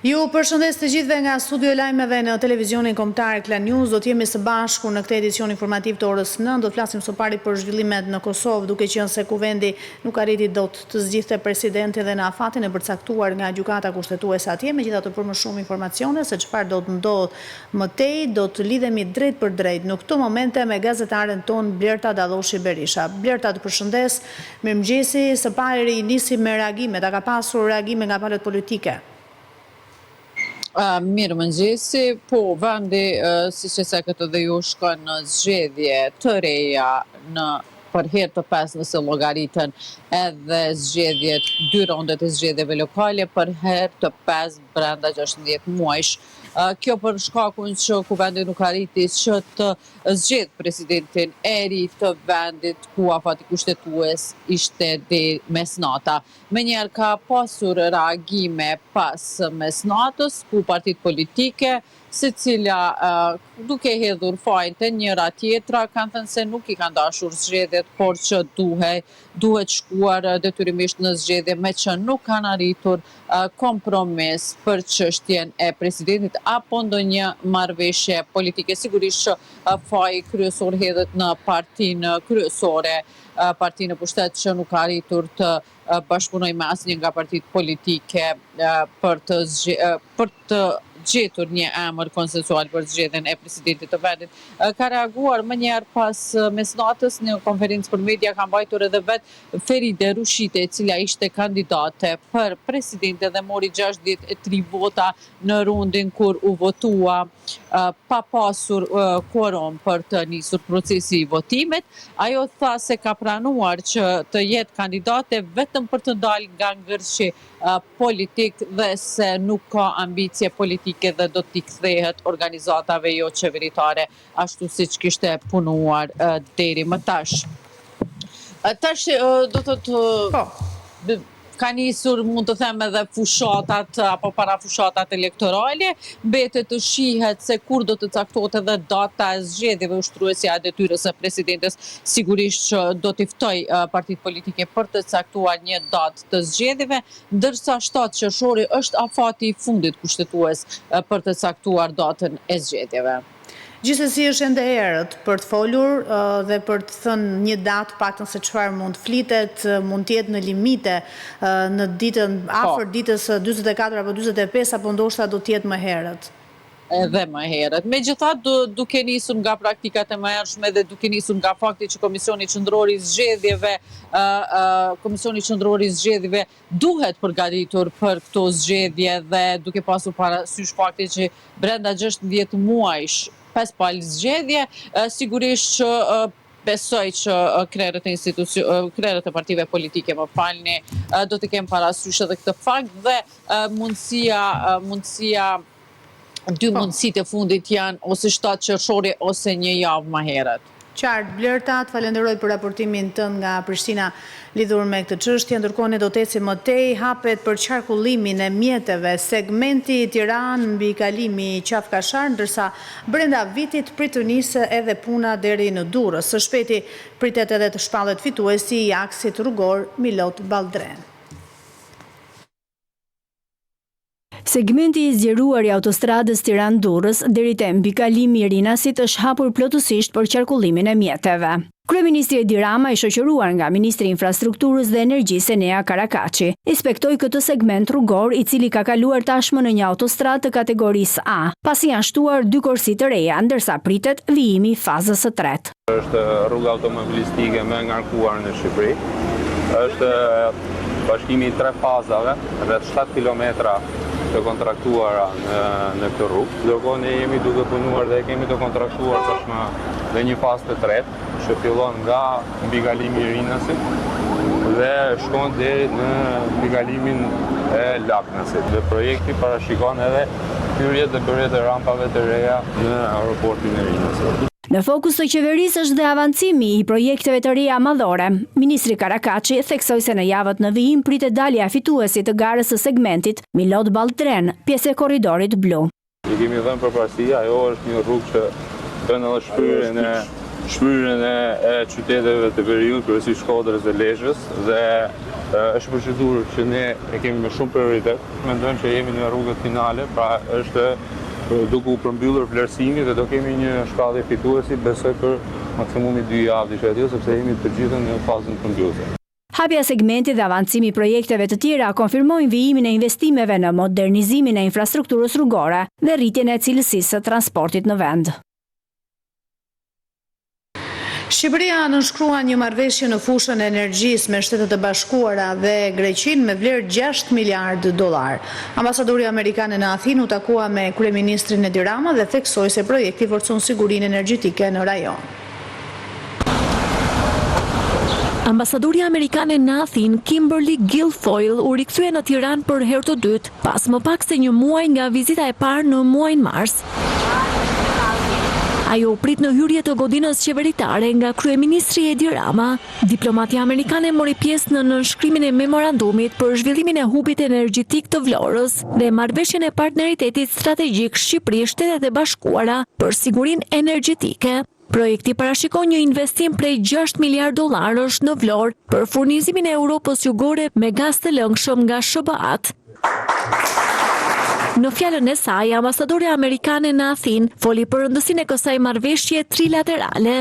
Ju përshëndes të gjithëve nga studio e lajmeve në televizionin kombëtar Klan News. Do të jemi së bashku në këtë edicion informativ të orës 9. Do të flasim së pari për zhvillimet në Kosovë, duke qenë se kuvendi nuk arriti dot të zgjidhte presidentin dhe në afatin e përcaktuar nga gjykata kushtetuese atje. Megjithatë, për më shumë informacione se çfarë do të ndodhë më tej, do të lidhemi drejt për drejt në këto momente me gazetaren ton Blerta Dalloshi Berisha. Blerta, të përshëndes. Mirëmëngjesi. Së pari nisim me reagimet. A ka pasur reagime nga palët politike? Mirë mëngjesi, po vendi si që se këtë dhe ju shkon në zgjedhje të reja për herë të pesë nëse llogaritën edhe zgjedhjet, 2 rondet e zgjedhjeve lokale për herë të pesë brenda 16 muajsh. Kjo për shkakun që kuvendi nuk arriti që të zgjedh presidentin e ri të vendit ku afati kushtetues ishte deri mesnata. Menjëherë ka pasur reagime pas mesnatës ku partitë politike secila duke hedhur fajin te njëra tjetra kanë thënë se nuk I kanë dashur zgjedhjet, por që duhet shkuar detyrimisht në zgjedhje me që nuk kanë arritur kompromis për çështjen e presidentit apo ndonjë marrëveshje politike. Sigurisht që faji kryesor hedhet në partinë kryesore, partinë e pushtet që nuk ka arritur të bashkëpunojë me asnjë nga partitë politike për të gjetur një emër konsensual për zgjedhjen e presidentit të vendit. Ka reaguar më njëherë pas mesnatës në konferencë për media, ka mbajtur edhe vetë Feride Rushite, e cila ishte kandidate për presidente dhe mori 63 vota në rundin kur u votua pa pasur quorum për të nisur procesi I votimit. Ajo tha se ka pranuar që të jetë kandidate vetëm për të dalë nga ngërshi politik dhe se nuk ka ambicie politike dhe do t'i kthehet organizatave jo qeveritare ashtu siç kishte punuar deri më tash. Tash do të ka nisur, mund të them, edhe fushatat apo parafushatat elektorale. Mbetet të shihet se kur do të caktohet edhe data e zgjedhjeve. Ushtruesja e detyrës së presidentes sigurisht që do t'i ftoj partitë politike për të caktuar një datë të zgjedhjeve, ndërsa 7 qershori është afati I fundit kushtetues për të caktuar datën e zgjedhjeve. Gjithsesi është ende herët për të folur dhe për të thënë një datë paktën se çfarë mund flitet, mund të jetë në limite në ditën afër ditës 44 apo 45 apo ndoshta do të jetë më herët. Edhe më herët. Megjithatë, duke nisur nga praktikat e mëhershme dhe duke nisur nga fakti që Komisioni Qendror I Zgjedhjeve duhet përgatitur për këto zgjedhje dhe duke pasur parasysh fakti që brenda 16 muajsh pas palë zgjedhje, sigurisht që besoj që krerët e partive politike do të kemë parasysh edhe këtë fakt dhe dy mundësitë e fundit janë ose 7 qershori ose një javë më herët. Qartë, Blerta, të falenderoj për raportimin tënd nga Prishtina lidhur me këtë çështje. Ndërkohë ne do të ecim më tej, hapet për qarkullimin e mjeteve segmenti Tiranë mbi kalimi Qafkashar, ndërsa brenda vitit prit të nisë edhe puna deri në Durrës. Së shpejti pritet edhe të shpallet fituesi I aksit rrugor Milot Balltren. Segmenti I zgjeruar I autostradës Tiranë-Durrës deri te mbikalimi I Rinasit është hapur plotësisht për qarkullimin e mjeteve. Kryeministri Edi Rama I shoqëruar nga Ministri I Infrastrukturës dhe Energjisë Enea Karakaçi inspektoi këtë segment rrugor I cili ka kaluar tashmë në një autostradë të kategorisë A, pasi janë shtuar 2 korsi të reja, ndërsa pritet vijimi I fazës së tretë. Është rruga automobilistike më e ngarkuar në Shqipëri. Është bashkimi I 3 fazave, rreth 7 kilometra të kontraktuara në këtë rrugë. Ndërkohë ne jemi duke punuar dhe kemi të kontraktuar tashmë dhe një fazë të tretë, që fillon nga mbikalimi I Rinasit dhe shkon deri në mbikalimin e Laknasit. Dhe projekti parashikon edhe hyrjet dhe bërjet e rampave të reja në aeroportin e Rinasit. Në fokus të qeverisë është dhe avancimi I projekteve të reja madhore. Ministri Karakaçi theksoi se në javët në vijim pritet dalja e fituesit të garës së segmentit Milot Balltren, pjesë e korridorit blu. I kemi dhënë përparësi, ajo është një rrugë që bën edhe shpërjen e shpyrjen e qyteteve të Veriut, kryesisht Shkodrës dhe Lezhës, dhe është procedurë që ne e kemi me shumë prioritet. Mendojmë që jemi në rrugët finale, pra është duke u përmbyllur vlerësimi dhe do kemi një shkallë fituesi, besoj për maksimumi 2 javë diçka e tillë, sepse jemi të gjithë në fazën përmbyllëse. Hapja e segmentit dhe avancimi i projekteve të tjera konfirmojnë vijimin e investimeve në modernizimin e infrastrukturës rrugore dhe rritjen e cilësisë së transportit në vend. Shqipëria nënshkrua një marrëveshje në fushën e energjisë me Shtetet e Bashkuara dhe Greqinë me vlerë $6 miliardë. Ambasadori amerikan në Athinë u takua me kryeministrin Edi Rama dhe theksoi se projekti forcon sigurinë energjetike në rajon. Ambasadori amerikane në Athinë, Kimberly Guilfoyle, u rikthye në Tiranë për herë të dytë, pas më pak se një muaj nga vizita e parë në muajin mars. Ajo u prit në hyrje të godinës qeveritare nga kryeministri Edi Rama. Diplomatia amerikane mori pjesë në nënshkrimin e memorandumit për zhvillimin e hubit energjetik të Vlorës dhe marrëveshjen e partneritetit strategjik Shqipëri-Shtetet e Bashkuara për sigurinë energjetike. Projekti parashikon një investim prej $6 miliardë në Vlorë për furnizimin e Europës jugore me gaz të lëngshëm nga SBA-t. Në fjalën e saj, ambasadore amerikane në Athinë foli për rëndësinë e kësaj marrëveshje trilaterale.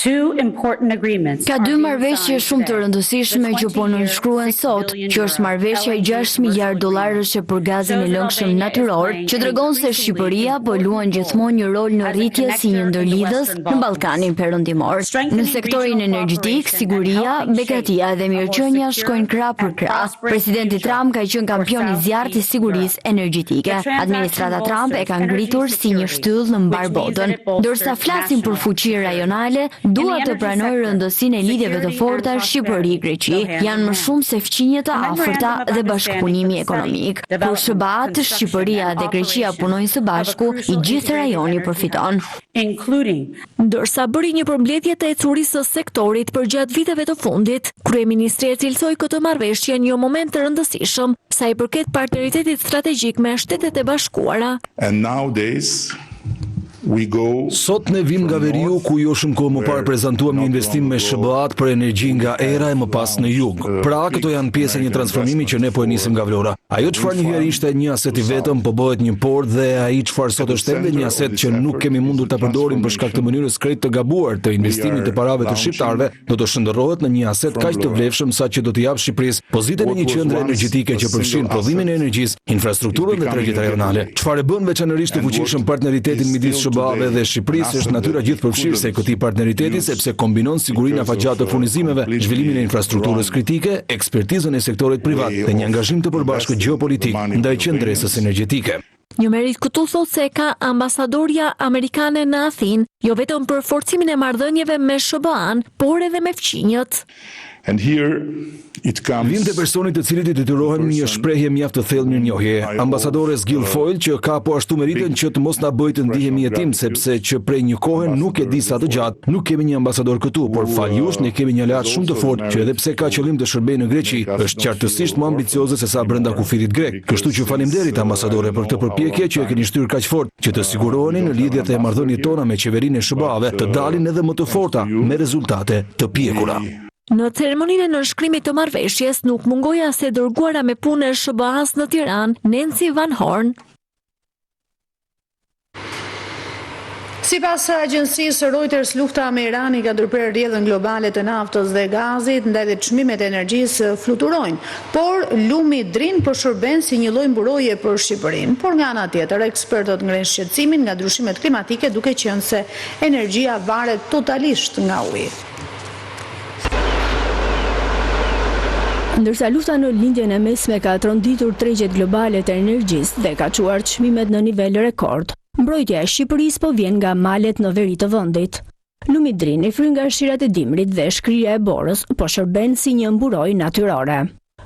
Ka dy marrëveshje shumë të rëndësishme që po nënshkruhen sot, që është marrëveshja i $6 miliardë për gazin e lëngshëm natyror, që tregon se Shqipëria po luan gjithmonë një rol në rritje si një ndërlidhës në Ballkanin Perëndimor. Në sektorin energjetik, siguria, begatia dhe mirëqenia shkojnë krah për krah. Presidenti Trump ka qenë kampion i zjarrt i sigurisë energjetike. Administrata Trump e ka ngritur si një shtyllë në mbar botën. Ndërsa flasim për fuqi rajonale, dua të pranoj rëndësinë e lidhjeve të forta Shqipëri-Greqi. Janë më shumë se fqinje të afërta dhe bashkëpunimi ekonomik. Për SBA-t, Shqipëria dhe Greqia punojnë së bashku, i gjithë rajoni përfiton. Ndërsa bëri një përmbledhje të ecurisë së sektorit për gjatë viteve të fundit, kryeministri e cilësoi këtë marrëveshje një moment të rëndësishëm sa i përket partneritetit strategjik me Shtetet e Bashkuara. Sot ne vim nga Veriu, ku jo shumë kohë më parë prezantuam një investim me SBA-t për energji nga era e më pas në jug. Pra, këto janë pjesë e një transformimi që ne po e nisim nga Vlora. Ajo çfarë një herë ishte një aset i vetëm, po bëhet një port, dhe ai çfarë sot është ende një aset që nuk kemi mundur ta përdorim për shkak të mënyrës krejt të gabuar të investimit të parave të shqiptarëve, do të shndërrohet në një aset kaq të vlefshëm sa që do të japë Shqipërisë pozitën e një qendre energjetike që përfshin prodhimin e energjisë, infrastrukturën dhe tregjet rajonale. Çfarë bën veçanërisht të fuqishëm partneritetin midis SBA-ve dhe Shqipërisë është natyra gjithëpërfshirëse e këtij partneriteti, sepse kombinon sigurinë afatgjatë të furnizimeve, zhvillimin e infrastrukturës kritike, ekspertizën e sektorit privat dhe një angazhim të përbashkët gjeopolitik ndaj qendresës energjetike. Një merit këtu thot se ka ambasadoria amerikane në Athinë, jo vetëm për forcimin e marrëdhënieve me SBA-n, por edhe me fqinjët. Vim të personit të cilit i detyrohem një shprehje mjaft të thellë mirënjohje, ambasadores Guilfoyle, që ka po ashtu meritën që të mos na bëjë të ndihemi jetim, sepse që prej një kohe nuk e di sa të gjatë, nuk kemi një ambasador këtu, por faljush ne kemi një aleat shumë të fortë që edhe pse ka qëllim të shërbejë në Greqi, është qartësisht më ambicioze se sa brenda kufirit grek. Kështu që faleminderit ambasadore për këtë përpjekje që e keni shtyrë kaq fort, që të siguroheni në lidhjet e marrëdhënieve tona me qeverinë e SBA-ve të dalin edhe më të forta me rezultate të pjekura. Në ceremoninë e nënshkrimit të marrëveshjes nuk mungoi as e dërguara me punë e SBA-s në Tiranë, Nancy Van Horn. Sipas agjencisë Reuters, lufta me Iranin ka ndërprerë rrjedhën globale të naftës dhe gazit, ndaj dhe çmimet e energjisë fluturojnë, por lumi drin po shërben si një lloj mburoje për Shqipërinë. Por nga ana tjetër, ekspertët ngrenë shqetësimin nga ndryshimet klimatike, duke qenë se energjia varet totalisht nga uji. Ndërsa lufta në lindjen e mesme ka tronditur tregjet globale të energjisë dhe ka çuar çmimet në nivel rekord, mbrojtja e Shqipërisë po vjen nga malet në veri të vendit. Lumi drin i fryn nga shirat e dimrit dhe shkrirja e borës po shërben si një mburojë natyrore.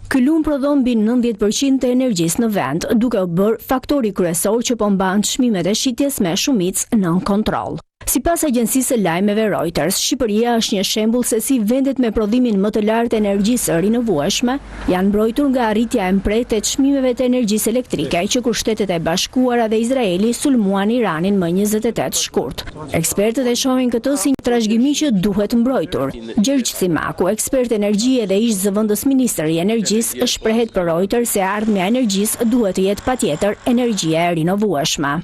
Ky lum prodhon mbi 90% të energjisë në vend, duke u bërë faktori kryesor që po mban çmimet e shitjes me shumicë nën kontroll. Sipas agjencisë së lajmeve Reuters, Shqipëria është një shembull se si vendet me prodhimin më të lartë të energjisë rinovueshme janë mbrojtur nga arritja e mpret e çmimeve të energjisë elektrike që kur Shtetet e Bashkuara dhe Izraeli sulmuan Iranin më 28 shkurt. Ekspertët e shohin këtë si një trashëgimi që duhet mbrojtur. Gjergj Simaku, ekspert energjie dhe ish zëvendës ministër i energjisë, shprehet për Reuters se ardhmja e energjisë duhet të jetë patjetër energjia e rinovueshme.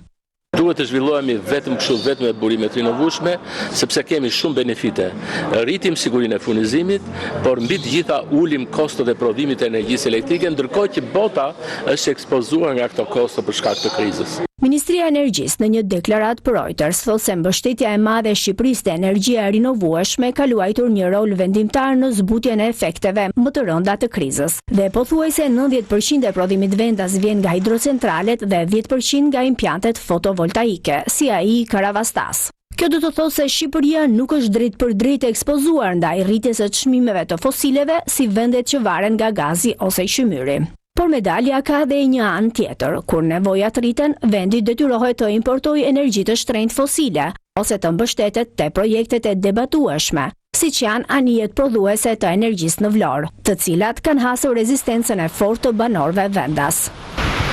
Duhet të zhvillohemi vetëm kështu, vetëm me burime të rinovueshme, sepse kemi shumë benefite. Rritim sigurinë e furnizimit, por mbi të gjitha ulim kostot e prodhimit të energjisë elektrike, ndërkohë që bota është ekspozuar nga këto kosto për shkak të krizës. Ministria e Energjisë në një deklaratë për Reuters thotë se mbështetja e madhe e Shqipërisë te energjia e rinovueshme ka luajtur një rol vendimtar në zbutjen e efekteve më të rënda të krizës. Dhe pothuajse 90% e prodhimit vendas vjen nga hidrocentralet dhe 10% nga impjantet fotovoltaike, si ai Karavastas. Kjo do të thotë se Shqipëria nuk është drejt për drejt ekspozuar ndaj rritjes së çmimeve të fosileve si vendet që varen nga gazi ose qymyri. Por medalja ka edhe një anë tjetër, kur nevojat rriten, vendi detyrohet të importojë energji të shtrenjtë fosile ose të mbështetet te projektet e debatueshme, siç janë anijet prodhuese të energjisë në Vlorë, të cilat kanë hasur rezistencën e fortë të banorëve vendas.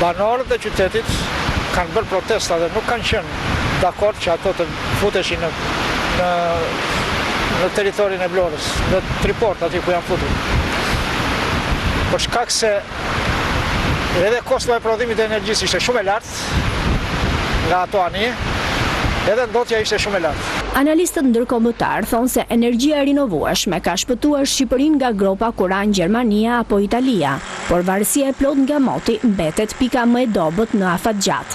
Banorët e qytetit kanë bërë protesta dhe nuk kanë qenë dakord që ato të futeshin në territorin e Vlorës, në Triport, aty ku janë futur. Për shkak se edhe kosto e prodhimit të energjisë ishte shumë e lartë nga ato anije, edhe ndotja ishte shumë e lartë. Analistët ndërkombëtar thonë se energjia e rinovueshme ka shpëtuar Shqipërinë nga gropa kur anë Gjermania apo Italia, por varësia e plot nga moti mbetet pika më e dobët në afatgjat,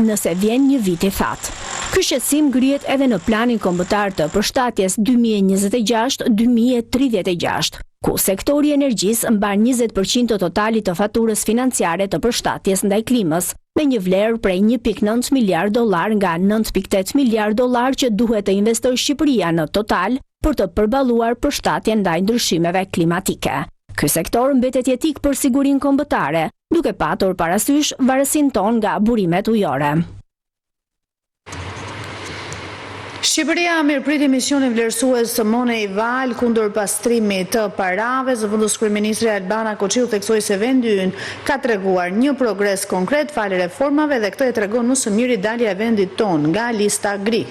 nëse vjen një vit i thatë. Ky shqetësim ngrihet edhe në planin kombëtar të përshtatjes 2026-2036, ku sektori i energjisë mban 20% të totalit të faturës financiare të përshtatjes ndaj klimës, me një vlerë prej 1.9 miliard dollar nga 9.8 miliard dollar që duhet të investojë Shqipëria në total për të përballuar përshtatjen ndaj ndryshimeve klimatike. Ky sektor mbetet jetik për sigurinë kombëtare, duke patur parasysh varësinë tonë nga burimet ujore. Shqipëria mirëpriti misionin vlerësues të Moneyval kundër pastrimit të parave. Zëvendës kryeministri Albana Koçiu theksoi se vendi ynë ka treguar një progres konkret falë reformave dhe këtë e tregon më së miri dalja e vendit ton nga lista gri.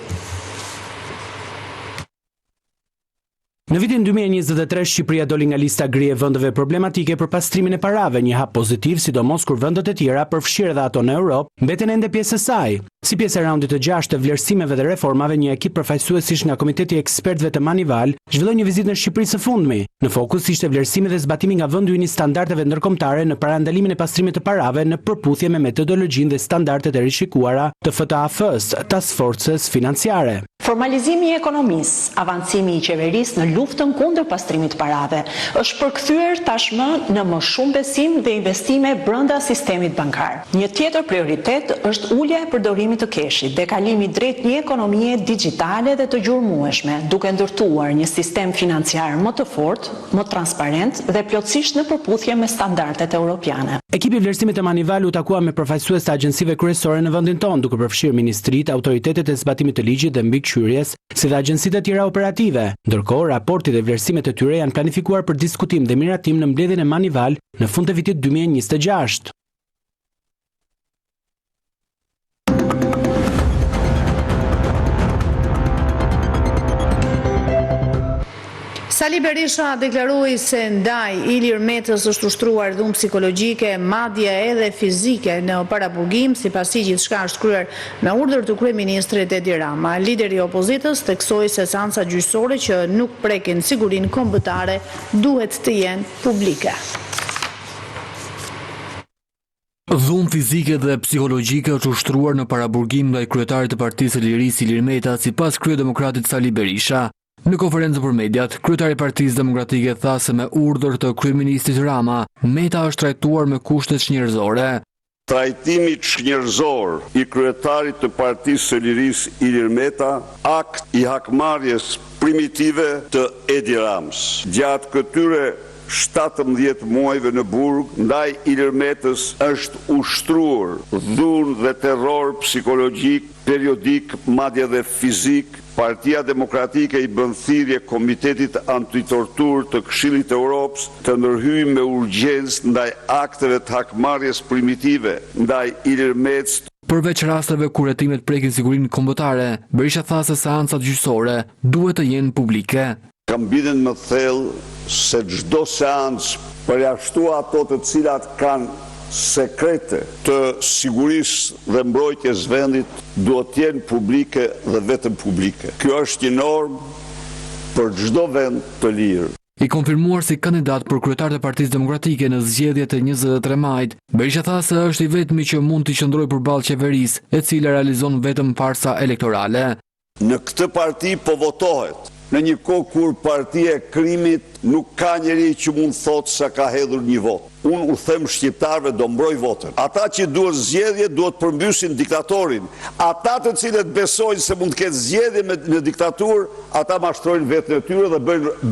Në vitin 2023, Shqipëria doli nga lista gri e vendeve problematike për pastrimin e parave, një hap pozitiv, sidomos kur vendet e tjera, përfshirë dhe ato në Europë, mbeten ende pjesë e saj. Si pjesë e raundit të 6 të vlerësimeve dhe reformave, një ekip përfaqësuesish nga Komiteti i Ekspertëve të Moneyval zhvilloi një vizitë në Shqipëri së fundmi. Në fokus ishte vlerësimi dhe zbatimi nga vendi ynë i standardeve ndërkombëtare në parandalimin e pastrimit të parave në përputhje me metodologjinë dhe standardet e rishikuara të FTAF-s, Task Force-s financiare. Formalizimi i ekonomisë, avancimi i qeverisë në luftën kundër pastrimit parave, është përkthyer tashmë në më shumë besim dhe investime brenda sistemit bankar. Një tjetër prioritet është ulja e përdorimit të keshit dhe kalimi drejt një ekonomie digjitale dhe të gjurmueshme, duke ndërtuar një sistem financiar më të fortë, më transparent dhe plotësisht në përputhje me standardet europiane. Ekipi i vlerësimit të Moneyval u takua me përfaqësues të agjencive kryesore në vendin tonë, duke përfshirë ministritë, autoritetet e zbatimit të ligjit dhe mbikëqyrjes, si dhe agjencitë e tjera operative. Ndërkohë, raporti dhe vlerësimet e tyre janë planifikuar për diskutim dhe miratim në mbledhjen e Moneyval në fund të vitit 2026. Sali Berisha deklaroi se ndaj Ilir Metës është ushtruar dhunë psikologjike, madje edhe fizike në paraburgim, sipas si gjithçka është kryer me urdhër të kryeministrit Edi Rama. Lideri i opozitës theksoi se seanca gjyqësore që nuk prekin sigurinë kombëtare duhet të jenë publike. Dhunë fizike dhe psikologjike është ushtruar në paraburgim ndaj kryetarit të Partisë së Lirisë Ilir Meta, sipas kryedemokratit Sali Berisha. Në konferencë për mediat, kryetari i Partisë Demokratike tha se me urdhër të kryeministrit Rama, Meta është trajtuar me kushte çnjerëzore. Trajtimi çnjerëzor i kryetarit të Partisë së Lirisë Ilir Meta, akt i hakmarrjes primitive të Edi Ramës. Gjatë këtyre 17 muajve në burg, ndaj Ilir Metës është ushtruar dhunë dhe terror psikologjik, periodik, madje dhe fizik. Partia Demokratike i bën thirrje Komitetit Antitortur të Këshillit të Europës të ndërhyjë me urgjencë ndaj akteve të hakmarrjes primitive ndaj Ilir Metës. Përveç rasteve kur hetimet prekin sigurinë kombëtare, Berisha tha se seancat gjyqësore duhet të jenë publike. Kam bindjen më thellë se çdo seancë, përjashtua ato të cilat kanë sekrete të sigurisë dhe mbrojtjes vendit, duhet të jenë publike dhe vetëm publike. Kjo është një normë për çdo vend të lirë. I konfirmuar si kandidat për kryetar të Partisë Demokratike në zgjedhjet e 23 majit, Berisha tha se është i vetmi që mund të qëndrojë përballë qeverisë, e cila realizon vetëm farsa elektorale. Në këtë parti po votohet. Në një kohë kur partia e krimit nuk ka njeri që mund thotë se ka hedhur një vot. Unë u them shqiptarëve do mbroj votën. Ata që duhet zgjedhje duhet përmbysin diktatorin. Ata të cilët besojnë se mund të ketë zgjedhje në diktaturë, ata mashtrojnë vetën e tyre dhe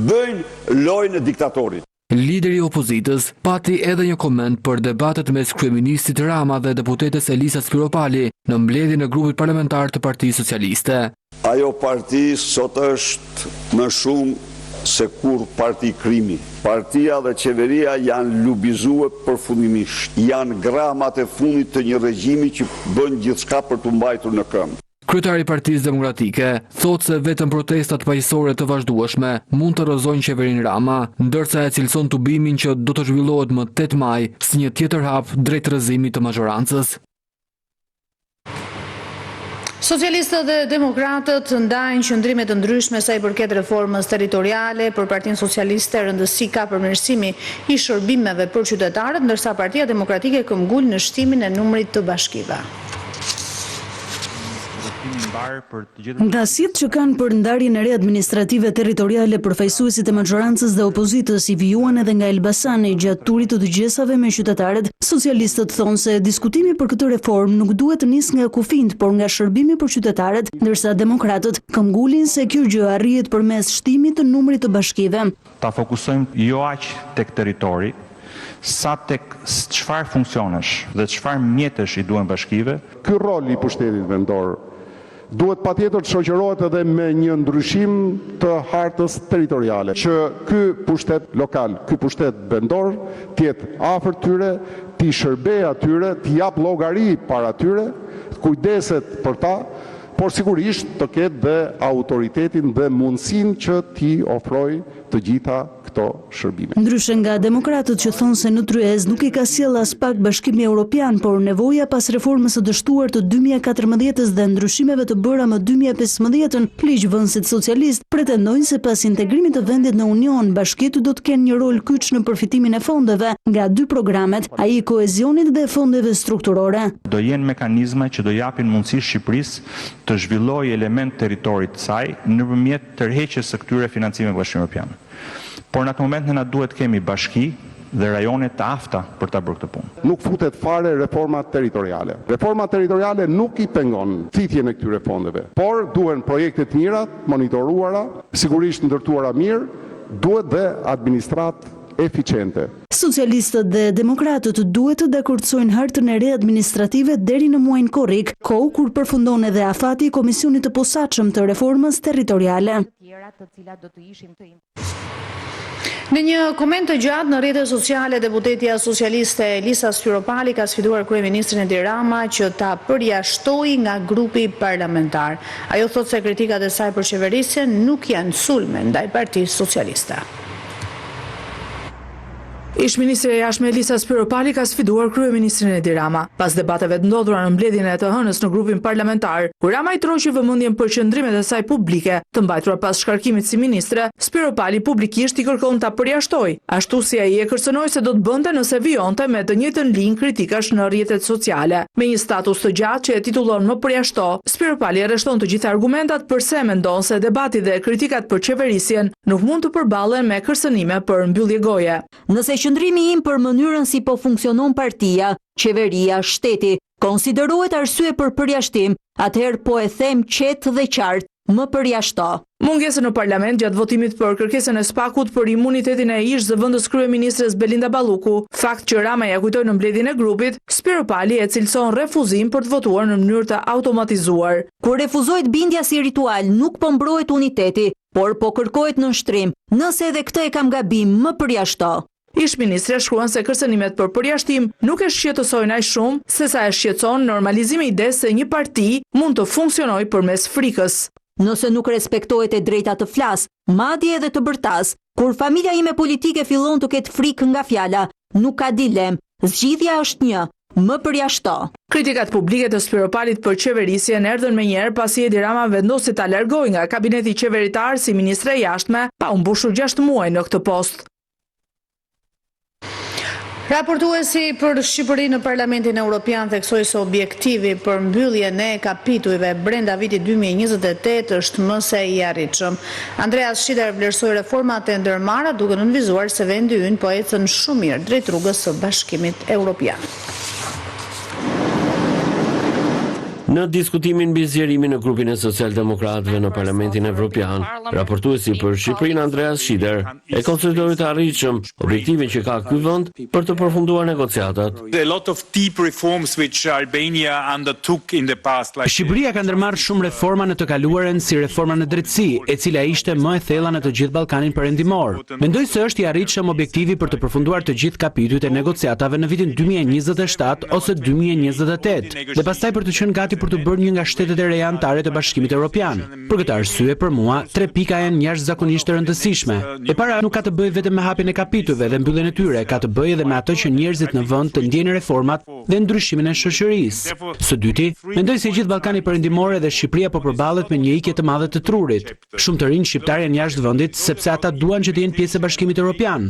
bëjnë lojën e diktatorit. Lideri i opozitës pati edhe një koment për debatet mes kryeministit Rama dhe deputetes Elisa Spiropali në mbledhjen e grupit parlamentar të Partisë Socialiste. Ajo parti sot është më shumë se kur parti krimi. Partia dhe qeveria janë lubizuar përfundimisht. Janë gramat e fundit të një regjimi që bën gjithçka për të mbajtur në këmbë. Kryetari i Partisë Demokratike thotë se vetëm protestat paqësorë të vazhdueshme mund të rrëzojnë qeverinë Rama, ndërsa e cilëson tubimin që do të zhvillohet më 8 maj si një tjetër hap drejt rrëzimit të mazhorancës. Socialistët dhe demokratët ndajnë qëndrime të ndryshme sa i përket reformës territoriale. Për Partinë Socialiste rëndësi ka përmirësimi i shërbimeve për qytetarët, ndërsa Partia Demokratike këmbgul në shtimin e numrit të bashkive. Ndasitë që kanë për ndarjen e re administrative territoriale përfaqësuesit e majorancës dhe opozitës i vijuan edhe nga Elbasani gjatë turit të dëgjesave me qytetarët. Socialistët thonë se diskutimi për këtë reformë nuk duhet të nisë nga kufijt, por nga shërbimi për qytetarët, ndërsa demokratët këmbgulin se kjo gjë arrihet përmes shtimit të numrit të bashkive. Ta fokusojmë jo aq tek territori, sa tek çfarë funksionesh dhe çfarë mjetesh i duhen bashkive. Ky rol i pushtetit vendor duhet patjetër të shoqërohet edhe me një ndryshim të hartës territoriale, që ky pushtet lokal, ky pushtet vendor të jetë afër tyre, t'i shërbejë atyre, t'i jap llogari para tyre, kujdeset për ta, por sigurisht të ketë dhe autoritetin dhe mundësinë që t'i ofrojë të gjitha këto shërbime. Ndryshe nga demokratët që thonë se në tryez nuk i ka sjell as pak Bashkimi Evropian, por nevoja pas reformës së dështuar të 2014 dhe ndryshimeve të bëra më 2015, ligjvënësit socialist pretendojnë se pas integrimit të vendit në Union, bashkitë do të kenë një rol kyç në përfitimin e fondeve nga dy programet, ai i koezionit dhe fondeve strukturore. Do jenë mekanizma që do japin mundësi Shqipërisë të zhvillojë element territorit të saj nëpërmjet tërheqjes së këtyre financimeve bashkimor evropian. Por në atë moment ne na duhet kemi bashki dhe rajone të afta për ta bërë këtë punë. Nuk futet fare reforma territoriale. Reforma territoriale nuk i pengon thithjen e këtyre fondeve, por duhen projekte të mira, monitoruara, sigurisht ndërtuara mirë, duhet dhe administratë eficiente. Socialistët dhe demokratët duhet të dakordësojnë hartën e re administrative deri në muajin korrik, kohë kur përfundon edhe afati i Komisionit të Posaçëm të Reformës Territoriale. Në një koment të gjatë në rrjetet sociale, deputetja socialiste Elisa Spiropali ka sfiduar kryeministrin Edi Rama që ta përjashtojë nga grupi parlamentar. Ajo thotë se kritikat e saj për qeverisjen nuk janë sulme ndaj Partisë Socialiste. Ish-ministri e jashtme Elisa Spiropali ka sfiduar kryeministrin Edi Rama pas debateve të ndodhura në mbledhjen e të hënës në grupin parlamentar, kur Rama i troqi vëmendjen për qëndrimet e saj publike të mbajtura pas shkarkimit si ministre. Spiropali publikisht i kërkon ta përjashtojë, ashtu si ai e kërcënoi se do të bënte nëse vijonte me të njëjtën linjë kritikash në rrjetet sociale. Me një status të gjatë që e titullon më përjashto, Spiropali rreshton të gjitha argumentat pse mendon se debati dhe kritikat për qeverisjen nuk mund të përballen me kërcënime për mbyllje goje. Nëse qëndrimi im për mënyrën si po funksionon partia, qeveria, shteti, konsiderohet arsye për përjashtim, atëherë po e them qetë dhe qartë, më përjashto. Mungesën në parlament gjatë votimit për kërkesën e SPAK-ut për imunitetin e ish zëvendës kryeministres Belinda Balluku, fakt që Rama ja kujtoi në mbledhjen e grupit, Spiro Pali e cilëson refuzim për të votuar në mënyrë të automatizuar. Kur refuzohet bindja si ritual, nuk po mbrohet uniteti, por po kërkohet nënshtrim. Nëse edhe këtë e kam gabim, më përjashto. Ish-ministre shkruan se kërcënimet për përjashtim nuk e shqetësojnë aq shumë, sesa e shqetëson normalizimi i idesë se një parti mund të funksionojë përmes frikës. Nëse nuk respektohet e drejta të flas, madje edhe të bërtas, kur familja ime politike fillon të ketë frikë nga fjala, nuk ka dilem, zgjidhja është një, më përjashto. Kritikat publike të Spiro Palit për qeverisjen erdhën menjëherë pasi Edi Rama vendosi ta largojë nga kabineti qeveritar si ministre e jashtme, pa u mbushur 6 muaj në këtë post. Raportuesi për Shqipërinë në Parlamentin Evropian theksoi se objektivi për mbylljen e kapitujve brenda vitit 2028 është më se i arritshëm. Andreas Schieder vlerësoi reformat e ndërmarra duke nënvizuar se vendi ynë po ecën shumë mirë drejt rrugës së Bashkimit Evropian. Në diskutimin mbi zgjerimin në grupin e socialdemokratëve në Parlamentin Evropian, raportuesi për Shqipërinë Andreas Schieder e konsideroi të arritshëm objektivin që ka ky vend për të përfunduar negociatat. Shqipëria ka ndërmarrë shumë reforma në të kaluaren si reforma në drejtësi, e cila ishte më e thella në të gjithë Ballkanin perëndimor. Mendoj se është i arritshëm objektivi për të përfunduar të gjithë kapitujt e negociatave në vitin 2027 ose 2028, dhe pastaj për të qenë gati për të bërë një nga shtetet e reja anëtare të Bashkimit Evropian. Për këtë arsye, për mua, 3 pika janë jashtëzakonisht të rëndësishme. E para nuk ka të bëjë vetëm me hapjen e kapitujve dhe mbylljen e tyre, ka të bëjë edhe me ato që njerëzit në vend të ndjejnë reformat dhe ndryshimin e shoqërisë. Së dyti, mendoj se gjithë Ballkani perëndimor dhe Shqipëria po përballet me një ikje të madhe të trurit. Shumë të rinj shqiptar janë jashtë vendit sepse ata duan që të jenë pjesë e Bashkimit Evropian.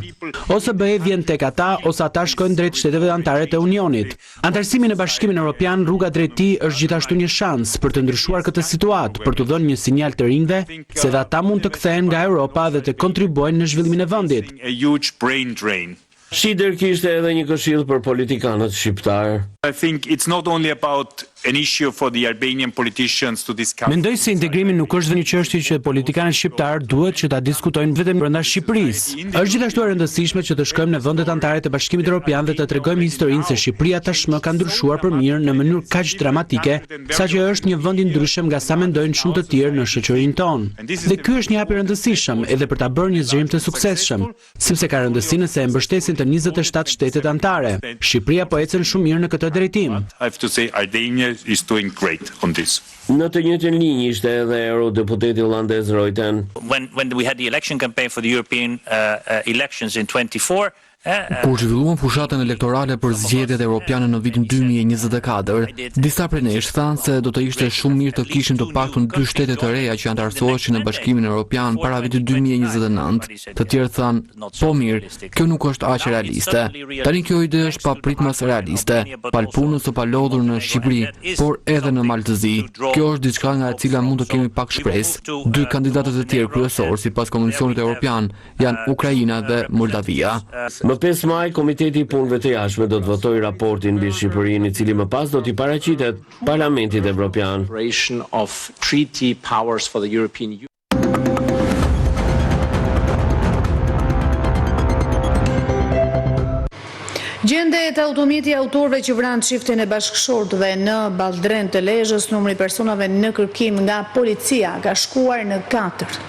Ose BE vjen tek ata, ose ata shkojnë drejt shteteve anëtare të Unionit. Antarësimi në Bashkimin Evropian, rruga drejt tij është gjithashtu një shans për të ndryshuar këtë situatë, për të dhënë një sinjal të rinjve se dhe ata mund të kthehen nga Europa dhe të kontribuojnë në zhvillimin e vendit. Schieder kishte edhe një këshill për politikanët shqiptar. Mendoj se integrimi nuk është një çështje që politikanët shqiptar duhet që ta diskutojnë vetëm brenda Shqipërisë. Është gjithashtu e rëndësishme që të shkojmë në vendet anëtare të Bashkimit Evropian dhe të tregojmë historinë se Shqipëria tashmë ka ndryshuar për mirë në mënyrë kaq dramatike, saqë është një vend i ndryshëm nga sa mendojnë shumë të tjerë në shoqërinë tonë. Dhe ky është një hap i rëndësishëm edhe për ta bërë një zgjerim të suksesshëm, sepse ka rëndësi nëse e mbështesin të 27 shtetet anëtare. Shqipëria po ecën shumë mirë në këtë drejtim. Në të njëjtën linjë ishte edhe eurodeputeti holandez Ruiten. When we had the election campaign for the European elections in 24, Kur zhvilluan fushatën elektorale për zgjedhjet europiane në vitin 2024, disa prej nesh thanë se do të ishte shumë mirë të kishim të paktën 2 shtete të reja që antarësoheshin në Bashkimin Evropian para vitit 2029. Të tjerë thanë, po mirë, kjo nuk është aq realiste. Tani kjo ide është papritmas realiste, palpunës o palodhur në Shqipëri, por edhe në Maltëzi. Kjo është diçka nga e cila mund të kemi pak shpresë. 2 kandidatët e tjerë kryesor sipas Komisionit Evropian janë Ukraina dhe Moldavia. Më 5 maj, Komiteti i Punëve të Jashtme do të votojë raportin mbi Shqipërinë, i cili më pas do t'i paraqitet Parlamentit Evropian. Gjendet automjeti autorëve që vranë çiftin e bashkëshortëve në Ballëdren të Lezhës, numri personave në kërkim nga policia ka shkuar në 4.